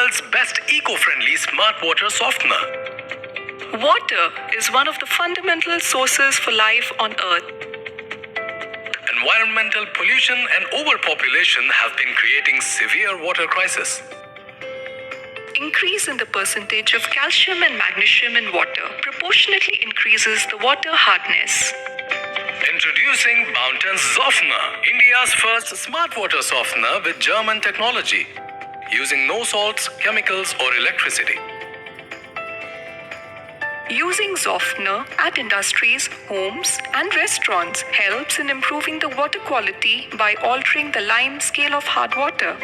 world's best eco-friendly smart water softener. Water is one of the fundamental sources for life on Earth. Environmental pollution and overpopulation have been creating severe water crisis. Increase in the percentage of calcium and magnesium in water proportionately increases the water hardness. Introducing Bounton's Zoftnor, India's first smart water softener with German technology, using no salts, chemicals or electricity. Using Zoftnor at industries, homes and restaurants helps in improving the water quality by altering the lime scale of hard water.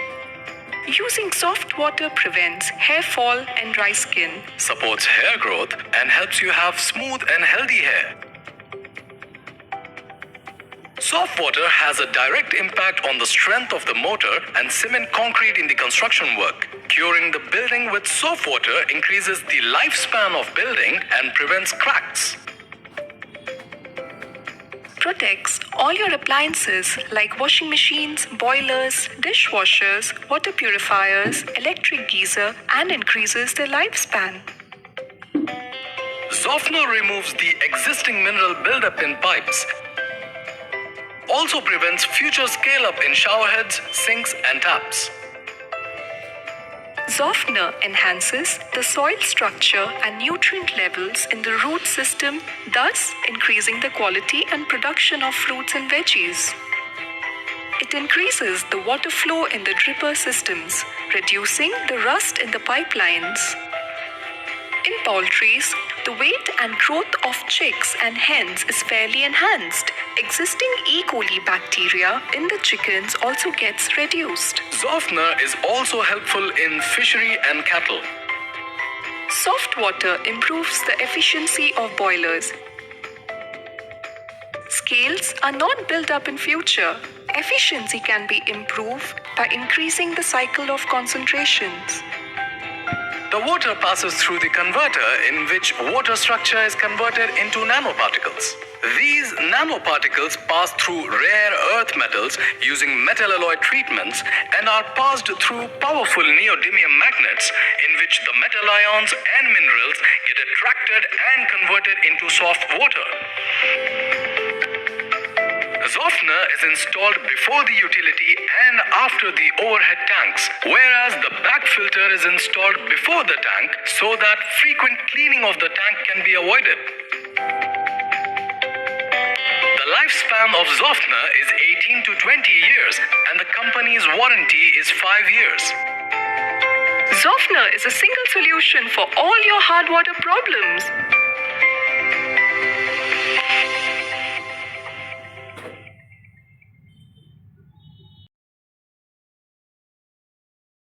Using soft water prevents hair fall and dry skin, Supports hair growth and helps you have smooth and healthy hair. Soft water has a direct impact on the strength of the mortar and cement concrete in the construction work. Curing the building with soft water increases the lifespan of building and prevents cracks. protects all your appliances like washing machines, boilers, dishwashers, water purifiers, electric geyser, and increases their lifespan. Zoftnor removes the existing mineral buildup in pipes. Also prevents future scale-up in shower heads, sinks, and taps. Zoftnor enhances the soil structure and nutrient levels in the root system, thus increasing the quality and production of fruits and veggies. It increases the water flow in the dripper systems, reducing the rust in the pipelines. In poultries, the weight and growth of chicks and hens is fairly enhanced. Existing E. coli bacteria in the chickens also gets reduced. Zoftnor is also helpful in fishery and cattle. Soft water improves the efficiency of boilers. Scales are not built up in future. Efficiency can be improved by increasing the cycle of concentrations. The water passes through the converter in which water structure is converted into nanoparticles. These nanoparticles pass through rare earth metals using metal alloy treatments and are passed through powerful neodymium magnets in which the metal ions and minerals get attracted and converted into soft water. Zoftnor is installed before the utility and after the overhead tanks, whereas the back filter is installed before the tank so that frequent cleaning of the tank can be avoided. The lifespan of Zoftnor is 18 to 20 years and the company's warranty is 5 years. Zoftnor is a single solution for all your hard water problems.